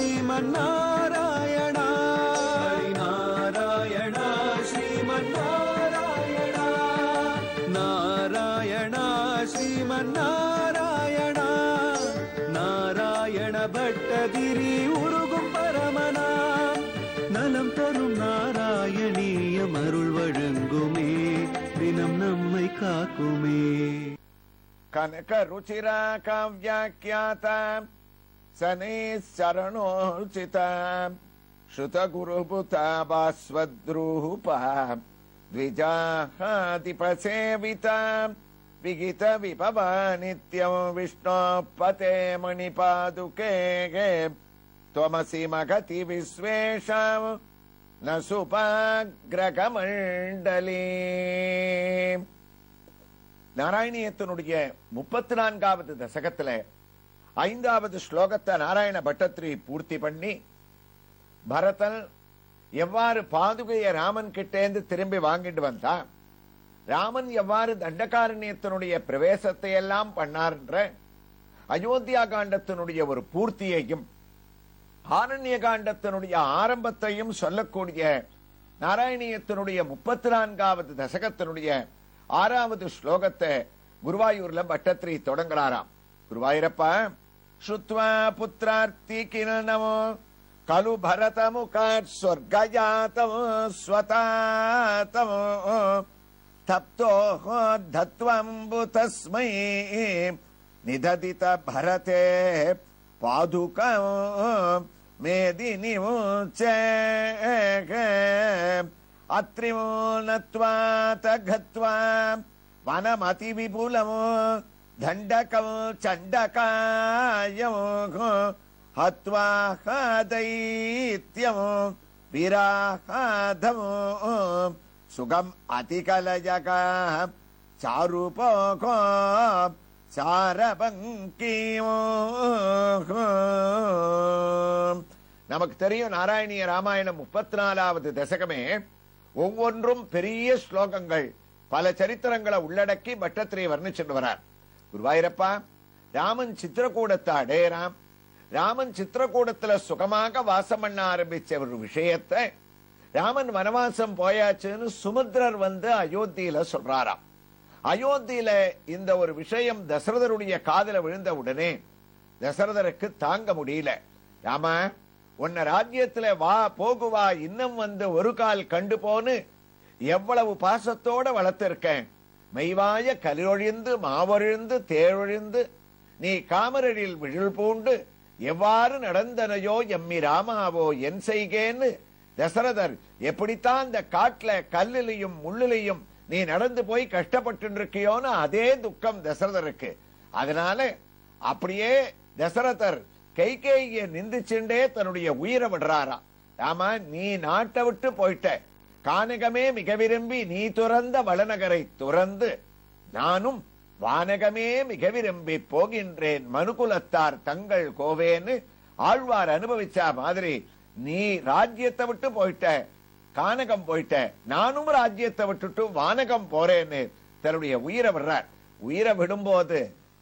ஸ்ரீமன்னாராயணா நாராயணா ஸ்ரீமன்னாராயணா நாராயணா ஸ்ரீமன்னாராயணா நாராயண பட்டதிரி உருகும் பரமனாம் நலம் தரும் நாராயணீயம் அருள் வழங்குமே தினம் நம்மை காக்குமே. கனக ருச்சிரா காவ்யாக்யாதா சனேச்சரணோச்சிதா ஸ்ருத குருபுதா பாஸ்வத்ரூபா த்விஜாதிபசேவிதா விகித விபவா நித்யம் விஷ்ணோபதே மணிபாதுகே त्वमसि मगति विश्वेषां न सुपाग्रகமண்டலி. நாராயணியத்தினுடைய 34வது தசகத்துல 5வது ஸ்லோகத்தை நாராயண பட்டத்திரி பூர்த்தி பண்ணி பரதன் எவ்வாறு பாதுகைய ராமன் கிட்டேந்து திரும்பி வாங்கிட்டு வந்தா, ராமன் எவ்வாறு தண்டகாரண்யத்தினுடைய பிரவேசத்தை எல்லாம் பண்ணார்ன்ற அயோத்தியா காண்டத்தினுடைய ஒரு பூர்த்தியையும் ஆரண்ய காண்டத்தினுடைய ஆரம்பத்தையும் சொல்லக்கூடிய நாராயணியத்தினுடைய 34வது தசகத்தினுடைய 6வது ஸ்லோகத்தை குருவாயூர்ல பட்டத்திரி தொடங்குறாராம். குருவாயூரப்பா, ஸ்ருத்வா புத்ரார்த்தி கிரணமோ கலு பரதமுகாத் ஸ்வர்கஜாதமோ ஸ்வதாதமோ தப்தோ தத்வம்பு தஸ்மை நிததித பரதே பாதுகம் மேதினிமுச்சே அத்ரிமோனத்வாத கத்வா வனமதி விபுலமோ தண்டகம் சண்டகாயமோ ஹத்வா தைத்யமோ விராஹதமோ சுகம் அதிகலயகா சாருபோகோ சாரபங்கியோ. நமக்கு தெரியும் நாராயணிய ராமாயணம் 34வது தசகமே ஒவ்வொன்றும் பெரிய ஸ்லோகங்கள், பல சரித்திரங்களை உள்ளடக்கி பட்டத்திரி வர்ணிச்சுட்டு வரார். குருவாயூரப்பா, ராமன் சித்திரக்கூடத்தை அடையறாம். ராமன் சித்திரக்கூடத்துல சுகமாக வாசம் பண்ண ஆரம்பிச்ச ஒரு விஷயத்தை ராமன் வனவாசம் போயாச்சுன்னு சுமத்ரர் வந்து அயோத்தியில சொல்றாராம். அயோத்தியில இந்த ஒரு விஷயம் தசரதருடைய காதல விழுந்த உடனே தசரதருக்கு தாங்க முடியல. ராம, உன்ன ராஜ்யத்துல வா போகுவா இன்னும் வந்து ஒரு கால் கண்டு போன்னு எவ்வளவு பாசத்தோட வளர்த்திருக்கேன். மெய்வாய கலிரொழிந்து மாவொழிந்து தேழொழிந்து நீ காமரழில் விழில் பூண்டு எவ்வாறு நடந்தனையோ எம்மி ராமாவோ என் செய்கேன்னு தசரதர் எப்படித்தான் இந்த காட்டுல கல்லிலையும் முள்ளிலையும் நீ நடந்து போய் கஷ்டப்பட்டு இருக்கியோன்னு அதே துக்கம் தசரதருக்கு. அதனால அப்படியே தசரதர் கைகேயியை நிந்திச்சுண்டே தன்னுடைய உயிரை விடுறாரா. ராமா, நீ நாட்டை விட்டு போயிட்ட, கானகமே மிக விரும்பி நீ துறந்த வளநகரை துறந்து நானும் வானகமே மிக விரும்பி போகின்றேன் மனுகுலத்தார் தங்கள் கோவேன்னு ஆழ்வார் அனுபவிச்சா மாதிரி நீ ராஜ்யத்தை விட்டு போயிட்ட, கானகம் போயிட்ட, நானும் ராஜ்யத்தை விட்டுட்டு வானகம் போறேன்னு தன்னுடைய உயிரை விடுறார். உயிரை விடும்போது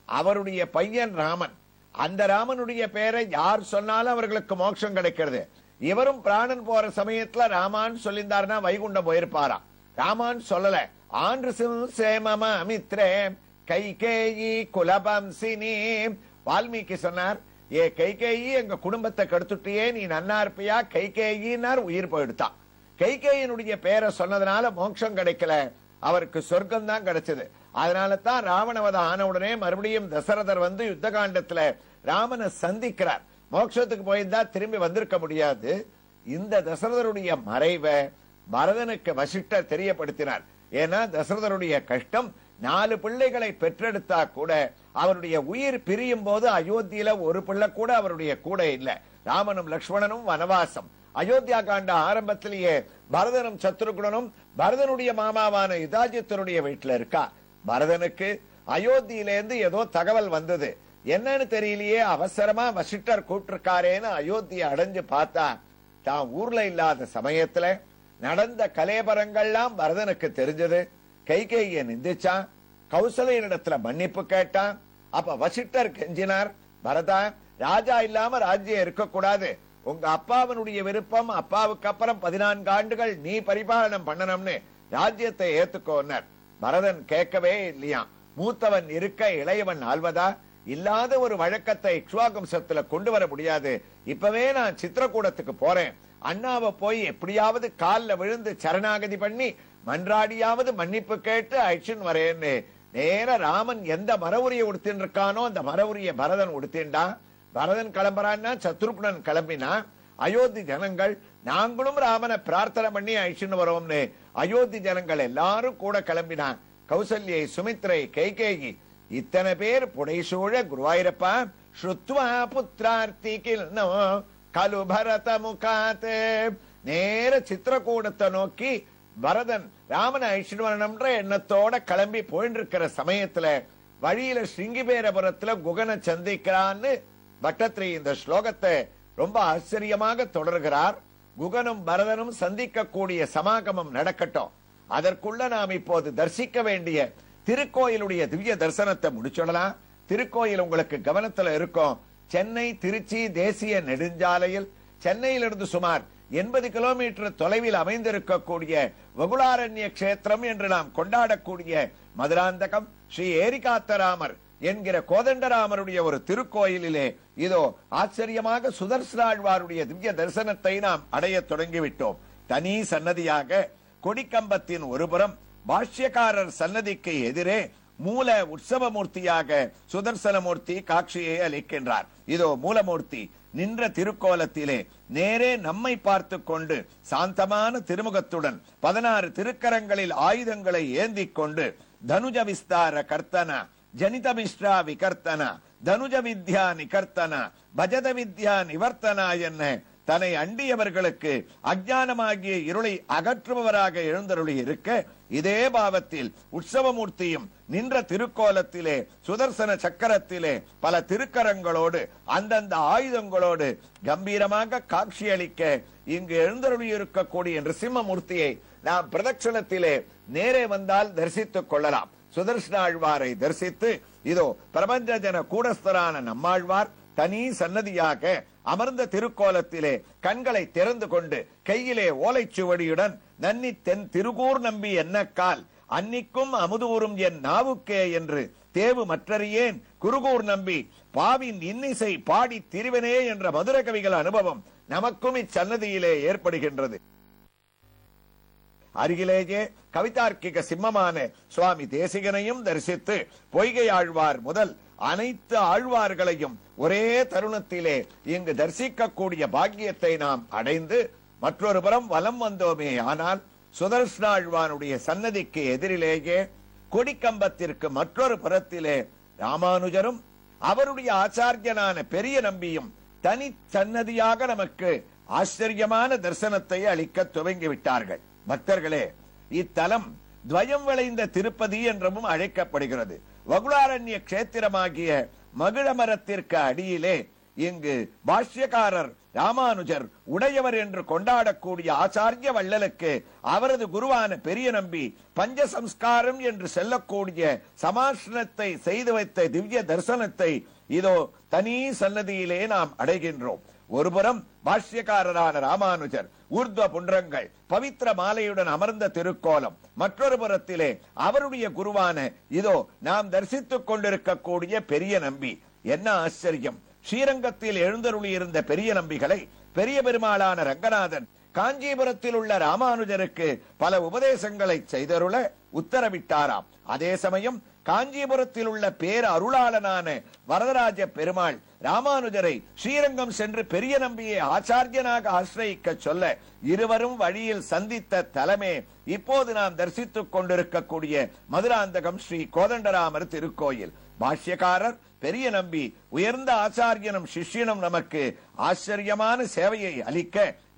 அவருடைய பையன் ராமன், அந்த ராமனுடைய பேரை யார் சொன்னாலும் அவர்களுக்கு மோட்சம் கிடைக்கிறது. இவரும் பிராணன் போற சமயத்துல ராமான்னு சொல்லியிருந்தாருன்னா வைகுண்டம் போயிருப்பாராம். ராமான்னு சொல்லல. ஆண்டு சேமம மித்ரே கைகேயி குலபம்சினி. வால்மீகி சொன்னார், ஏ கைகேயி, எங்க குடும்பத்தை கெடுத்துட்டியே, நீ நன்னா இருப்பியா கைகேயினார். உயிர் போயிடுத்தான். கைகேயினுடைய பேரை சொன்னதுனால மோட்சம் கிடைக்கல, அவருக்கு சொர்க்கம் தான் கிடைச்சது. அதனால தான் ராவணவதம் ஆன உடனே மறுபடியும் தசரதர் வந்து யுத்த காண்டத்துல ராமனை சந்திக்கிறார். மோட்சத்துக்கு போயிருந்தா திரும்பி வந்திருக்க முடியாது. இந்த தசரதருடைய மறைவை பரதனுக்கு வசிஷ்டர் தெரியப்படுத்தினார். ஏன்னா தசரதருடைய கஷ்டம், 4 பிள்ளைகளை பெற்றெடுத்தா கூட அவருடைய உயிர் பிரியும் போது அயோத்தியில ஒரு பிள்ளை கூட அவருடைய கூட இல்ல. ராமனும் லக்ஷ்மணனும் வனவாசம். அயோத்தியா காண்ட ஆரம்பத்திலேயே பரதனும் சத்ருகுணனும் பரதனுடைய மாமாவான யுதாஜித்தனுடைய வீட்டுல இருக்கா. பரதனுக்கு அயோத்தியிலேருந்து ஏதோ தகவல் வந்தது, என்னன்னு தெரியலையே, அவசரமா வசிஷ்டர் கூப்பிட்டிருக்காரேன்னு அயோத்தியை அடைஞ்சு பார்த்தா தான் ஊர்ல இல்லாத சமயத்துல நடந்த கலேபரங்கள்லாம் பரதனுக்கு தெரிஞ்சது. கைகேயியை நிந்திச்சான், கௌசலையனிடத்துல மன்னிப்பு கேட்டான். அப்ப வசிஷ்டர் கெஞ்சினார், பரதா, ராஜா இல்லாம ராஜ்யம் இருக்கக்கூடாது, உங்க அப்பாவனுடைய விருப்பம், அப்பாவுக்கு அப்புறம் 14 ஆண்டுகள் நீ பரிபாலனம் பண்ணணும்னு ராஜ்யத்தை ஏத்துக்கோன்னார். பரதன் கேட்கவே இல்லையா. மூத்தவன் இருக்க இளையவன் ஆள்வதா? இல்லாத ஒரு வழக்கத்தை இக்ஷ்வாகும்சத்துல கொண்டு வர முடியாது. இப்பவே நான் சித்திரக்கூடத்துக்கு போறேன். அண்ணாவை போய் எப்படியாவது கால்ல விழுந்து சரணாகதி பண்ணி மன்றாடியாவது மன்னிப்பு கேட்டு அழிச்சுன்னு வரேன்னு நேர ராமன் எந்த மரவுரியை உடுத்தின்னு இருக்கானோ அந்த மரவுரிய பரதன் உடுத்தின்டா. பரதன் கிளம்புறான்னா சத்ருக்னன் கிளம்பினா. அயோத்தி ஜனங்கள் நாங்களும் ராமனை பிரார்த்தனை பண்ணி அழிச்சுன்னு வரோம்னு அயோத்தி ஜனங்கள் எல்லாரும் கூட கிளம்பினான். கௌசல்யை, சுமித்ரை, கைகேயி இத்தனை பேர் புடைசூழ குருவாயிரப்பா ஸ்ருத்வா புத்திரார்த்திகில் கலு பரத முகாத்தே நேர சித்திரக்கூடத்தை நோக்கி பரதன் ராமனை அழிச்சுட்டு வரணும்ன்ற எண்ணத்தோட கிளம்பி போயிட்டு இருக்கிற சமயத்துல வழியில ஸ்ருங்கிபேரபுரத்துல குகனை சந்திக்கிறான்னு பட்டத்ரி இந்த ஸ்லோகத்தை ரொம்ப ஆச்சரியமாக தொடர்கிறார். குகனும் பரதனும் சந்திக்கக்கூடிய சமாகமம் நடக்கட்டும். அதற்குள்ள நாம் இப்போது தரிசிக்க வேண்டிய திருக்கோயிலுடைய திவ்ய தரிசனத்தை முடிச்சுடலாம். திருக்கோயில் உங்களுக்கு கவனத்துல இருக்கும். சென்னை திருச்சி தேசிய நெடுஞ்சாலையில் சென்னையிலிருந்து சுமார் 80 கிலோமீட்டர் தொலைவில் அமைந்திருக்கக்கூடிய வகுளாரண்ய கஷேத்திரம் என்று நாம் கொண்டாடக்கூடிய மதுராந்தகம் ஸ்ரீ ஏரிகாத்தராமர் என்கிற கோதண்டராமருடைய ஒரு திருக்கோயிலிலே இதோ ஆச்சரியமாக சுதர்சனாழ்வாருடைய திவ்ய தரிசனத்தை நாம் அடைய தொடங்கிவிட்டோம். தனி சன்னதியாக கொடிக்கம்பத்தின் ஒருபுறம் பாஷ்யக்காரர் சன்னதிக்கு எதிரே மூல உற்சவமூர்த்தியாக சுதர்சனமூர்த்தி காட்சியை அளிக்கின்றார். இதோ மூலமூர்த்தி நின்ற திருக்கோலத்திலே நேரே நம்மை பார்த்து கொண்டு சாந்தமான திருமுகத்துடன் 16 திருக்கரங்களில் ஆயுதங்களை ஏந்திக் கொண்டு தனுஜ விஸ்தார கர்த்தன ஜனிதமிஸ்ரா விகர்த்தன தனுஜ வித்யா நிகர்த்தன பஜத வித்யா நிவர்த்தனா என்ன தன்னை அண்டியவர்களுக்கு அஞ்ஞானமாகிய இருளை அகற்றுபவராக எழுந்தருளி இருக்க இதே பாவத்தில் உற்சவமூர்த்தியும் நின்ற திருக்கோலத்திலே சுதர்சன சக்கரத்திலே பல திருக்கரங்களோடு அந்தந்த ஆயுதங்களோடு கம்பீரமாக காட்சியளிக்க இங்கு எழுந்தருளி இருக்கக்கூடிய நிருசிம்மமூர்த்தியை நாம் பிரதட்சணத்திலே நேரே வந்தால் தரிசித்துக் கொள்ளலாம். சுதர்சனாழ்வாரை தரிசித்து இதோ பிரபஞ்சஜன கூடஸ்தரான நம்மாழ்வார் தனி சன்னதியாக அமர்ந்த திருக்கோலத்திலே கண்களை திறந்து கொண்டு கையிலே ஓலைச்சுவடியுடன் நன்னி தென் திருகூர் நம்பி என்னக்கால் அன்னிக்கும் அமுதூரும் என் நாவுக்கே என்று தேவு மற்றறியேன் குருகூர் நம்பி பாவின் இன்னிசை பாடி திரிவனே என்ற மதுர கவிகள் அனுபவம் நமக்கும் இச்சன்னதியிலே ஏற்படுகின்றது. அருகிலேயே கவிதார்க்கிக சிம்மமான சுவாமி தேசிகனையும் தரிசித்து பொய்கை ஆழ்வார் முதல் அனைத்து ஆழ்வார்களையும் ஒரே தருணத்திலே இங்கு தரிசிக்கக்கூடிய பாக்கியத்தை நாம் அடைந்து மற்றொரு புறம் வலம் வந்தோமே. ஆனால் சுதர்சனாழ்வானுடைய சன்னதிக்கு எதிரிலேயே கொடிக்கம்பத்திற்கு மற்றொரு புறத்திலே ராமானுஜரும் அவருடைய ஆச்சாரியனான பெரிய நம்பியும் தனி சன்னதியாக நமக்கு ஆச்சரியமான தரிசனத்தை அளிக்க துவங்கிவிட்டார்கள். பக்தர்களே, இத்தலம் துவயம் விளைந்த திருப்பதி என்றும் அழைக்கப்படுகிறது. வகுளாரண்ய கஷேத்திரமாகிய மகிழமரத்திற்கு அடியிலே இங்கு பாஷ்யக்காரர் ராமானுஜர் உடையவர் என்று கொண்டாடக்கூடிய ஆச்சாரிய வள்ளலுக்கு அவரது குருவான பெரிய நம்பி பஞ்சசம்ஸ்காரம் என்று செல்லக்கூடிய சமாஷ்னத்தை செய்து வைத்த திவ்ய தரிசனத்தை இதோ தனி சன்னதியிலே நாம் அடைகின்றோம். ஒருபுறம் பாஷ்யக்காரரான ராமானுஜர் ஊர்த்வ புன்றங்கள் பவித்திர மாலையுடன் அமர்ந்த திருக்கோலம், மற்றொரு புறத்திலே அவருடைய குருவான இதோ நாம் தரிசித்துக் கொண்டிருக்கக்கூடிய பெரிய நம்பி. என்ன ஆச்சரியம்! ஸ்ரீரங்கத்தில் எழுந்தருளி இருந்த பெரிய நம்பிகளை பெரிய பெருமாளான ரங்கநாதன் காஞ்சிபுரத்தில் உள்ள ராமானுஜருக்கு பல உபதேசங்களை செய்தருள உத்தரவிட்டாராம். அதே சமயம் காஞ்சிபுரத்தில் உள்ள பேர் அருளாளனான வரதராஜ பெருமாள் ராமானுஜரை ஸ்ரீரங்கம் சென்று பெரிய நம்பியை ஆச்சாரியனாக ஆசிரயிக்க சொல்ல இருவரும் வழியில் சந்தித்த தலமே இப்போது நாம் தரிசித்துக் கொண்டிருக்கக்கூடிய மதுராந்தகம் ஸ்ரீ கோதண்டராமர் திருக்கோயில். பாஷ்யக்காரர் பெரிய நம்பி உயர்ந்த ஆச்சாரியனும் சிஷ்யனும் நமக்கு ஆச்சரியமான சேவையை அளிக்க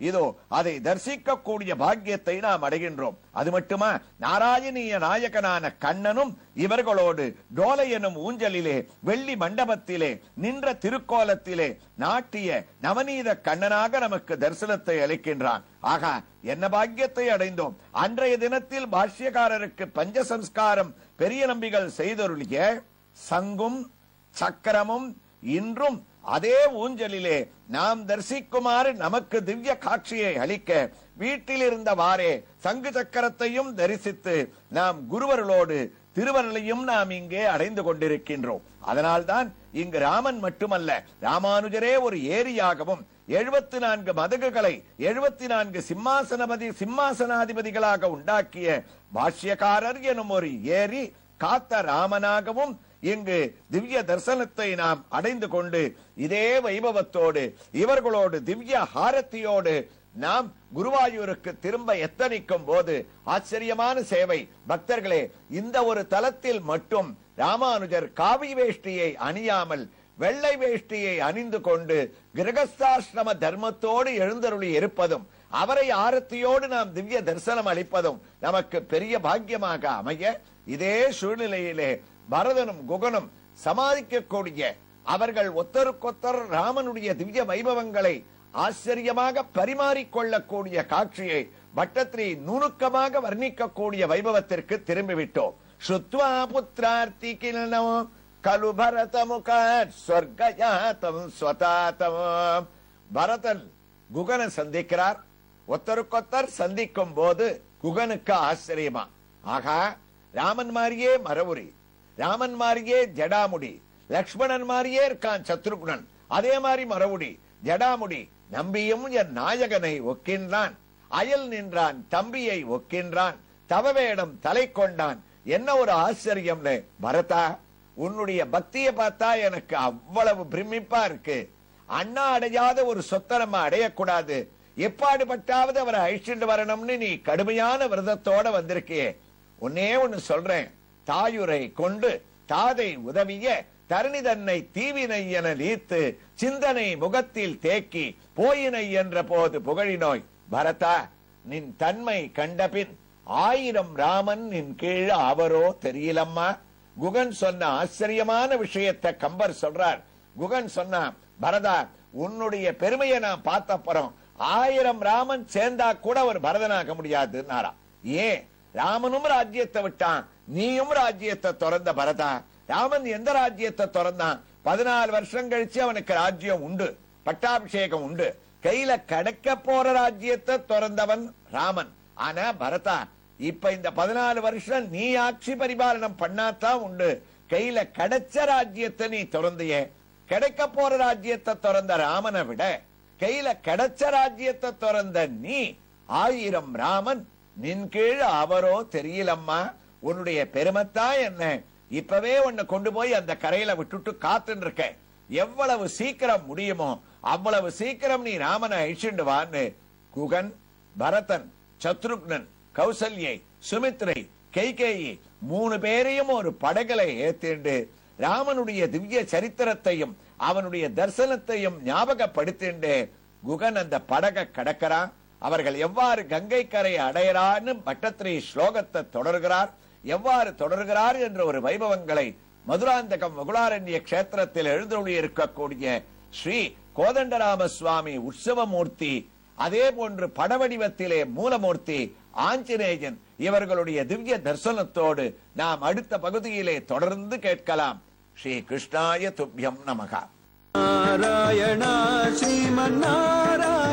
இதோ அதை தரிசிக்க கூடிய பாக்கியத்தை நாம் அடைகின்றோம். அது மட்டுமா, நாராயணீய நாயகனான கண்ணனும் இவர்களோடு டோலை எனும் ஊஞ்சலிலே வெள்ளி மண்டபத்திலே நின்ற திருக்கோலத்திலே நாட்டிய நவநீத கண்ணனாக நமக்கு தரிசனத்தை அளிக்கின்றான். ஆகா, என்ன பாக்கியத்தை அடைந்தோம்! அன்றைய தினத்தில் பாஷ்யக்காரருக்கு பஞ்சசம்ஸ்காரம் பெரிய நம்பிகள் செய்தருளிய சங்கும் சக்கரமும் இன்றும் அதே ஊஞ்சலிலே நாம் தரிசிக்குமாறு நமக்கு திவ்ய காட்சியை அளிக்க வீட்டில் இருந்தவாறே சங்கு சக்கரத்தையும் தரிசித்து நாம் குருவர்களோடு திருவருளையும் நாம் இங்கே அடைந்து கொண்டிருக்கின்றோம். அதனால்தான் இங்கு ராமன் மட்டுமல்ல, ராமானுஜரே ஒரு ஏரியாகவும் 74 மதகுகளை 74 சிம்மாசனாதிபதிகளாக உண்டாக்கிய பாஷ்யக்காரர் எனும் ஒரு ஏரி காத்த ராமனாகவும் இங்கு திவ்ய தரிசனத்தை நாம் அடைந்து கொண்டு இதே வைபவத்தோடு இவர்களோடு திவ்ய ஹாரத்தியோடு நாம் குருவாயூருக்கு திரும்ப எத்தனிக்கும் போது ஆச்சரியமான சேவை. பக்தர்களே, இந்த ஒரு தலத்தில் மட்டும் ராமானுஜர் காவி வேஷ்டியை அணியாமல் வெள்ளை வேஷ்டியை அணிந்து கொண்டு கிரகஸ்தாசிரம தர்மத்தோடு எழுந்தருளி இருப்பதும் அவரை ஆரத்தியோடு நாம் திவ்ய தரிசனம் அளிப்பதும் நமக்கு பெரிய பாக்கியமாக அமைய, இதே சூழ்நிலையிலே பரதனும் குகனும் சமாளிக்கக்கூடிய அவர்கள் ஒத்தருக்கொத்தர் ராமனுடைய திவ்ய வைபவங்களை ஆச்சரியமாக பரிமாறிக்கொள்ளக்கூடிய காட்சியை பட்டத்திரி நுணுக்கமாக வர்ணிக்கக்கூடிய வைபவத்திற்கு திரும்பிவிட்டோம். ஸ்ருத்வா புத்ரார்த்தி கிலனோ கலு பரதமுகாத் ஸ்வர்கஜாதம் ஸ்வதாதம். பரதன் குகனை சந்திக்கிறார். ஒத்தருக்கொத்தர் சந்திக்கும் போது குகனுக்கு ஆச்சரியமா, ஆகா, ராமன் மாதிரியே மரவுரி, ராமன் மாதிரியே ஜடாமுடி, லக்ஷ்மணன் மாதிரியே இருக்கான் சத்ருகுணன், அதே மாதிரி மரவுடி ஜடாமுடி, நம்பியும் என் நாயகனை ஒக்கின்றான், அயல் நின்றான் தம்பியை ஒக்கின்றான், தவவேடம் தலை கொண்டான், என்ன ஒரு ஆச்சரியம்னு. பரதா, உன்னுடைய பக்தியை பார்த்தா எனக்கு அவ்வளவு பிரமிப்பா இருக்கு. அண்ணா அடையாத ஒரு சொத்தை நம்ம அடையக்கூடாது, எப்பாடுபட்டாவது அவரை அழிச்சுட்டு வரணும்னு நீ கடுமையான விரதத்தோட வந்திருக்கியே. ஒன்னே ஒன்னு சொல்றேன், தாயுரை கொண்டு தாதை உதவிய தரணி தன்னை தீவினை என நீத்து சிந்தனை முகத்தில் தேக்கி போயினை என்ற போது புகழினோய். பரதா, நின் தன்மை கண்டபின் 1000 ராமன் நின் கீழ் அவரோ தெரியலம்மா. குகன் சொன்ன ஆச்சரியமான விஷயத்தை கம்பர் சொல்றார். குகன் சொன்னா, பரதா, உன்னுடைய பெருமையை நான் பார்த்தப்புறம் 1000 ராமன் சேர்ந்தா கூட ஒரு பரதனாக முடியாது. ஏன், ராமனும் ராஜ்யத்தை விட்டான், நீயும் ராஜ்யத்தை துறந்த பரதா. ராமன் எந்த ராஜ்யத்தை துறந்தான்? 14 வருஷம் கழிச்சு அவனுக்கு ராஜ்யம் உண்டு, பட்டாபிஷேகம் உண்டு. கையில கிடைக்க போற ராஜ்யத்தை துறந்தவன் ராமன். ஆனா பரதா, இப்ப இந்த 14 வருஷம் நீ ஆட்சி பரிபாலனம் பண்ணாதான் உண்டு. கையில கிடைச்ச ராஜ்யத்தை நீ துறந்தியே. கிடைக்க போற ராஜ்யத்தை துறந்த ராமனை விட கையில கிடைச்ச ராஜ்யத்தை துறந்த நீ 1000 ராமன் நின் கீழ் அவரோ தெரியலம்மா. உன்னுடைய பெருமைத்தான் என்ன. இப்பவே உன்னை கொண்டு போய் அந்த கரையில விட்டுட்டு காத்துன்னு இருக்க. எவ்வளவு சீக்கிரம் முடியுமோ அவ்வளவு சீக்கிரம் நீ ராமனை அழிச்சுண்டு வான்னு குகன், பரதன், சத்ருக்னன், கௌசல்யை, சுமித்ரை, கைகேயி 3 பேரையும் ஒரு படகலை ஏத்திண்டு ராமனுடைய திவ்ய சரித்திரத்தையும் அவனுடைய தரிசனத்தையும் ஞாபகப்படுத்திண்டு குகன் அந்த படக கடக்கிறான். அவர்கள் எவ்வாறு கங்கை கரை அடையறான்னு பட்டத்திரி ஸ்லோகத்தை தொடர்கிறார். எவ்வாறு தொடர்கிறார் என்ற ஒரு வைபவங்களை மதுராந்தகம் மகுளாரண்ய கஷேத்திரத்தில் எழுந்தருளி இருக்கக்கூடிய ஸ்ரீ கோதண்டராம சுவாமி உற்சவமூர்த்தி, அதே போன்று படவடிவத்திலே மூலமூர்த்தி ஆஞ்சநேயன் இவர்களுடைய திவ்ய தரிசனத்தோடு நாம் அடுத்த பகுதியிலே தொடர்ந்து கேட்கலாம். ஸ்ரீ கிருஷ்ணாய துப்யம் நமகா. நாராயணா ஸ்ரீமன் நாராயண.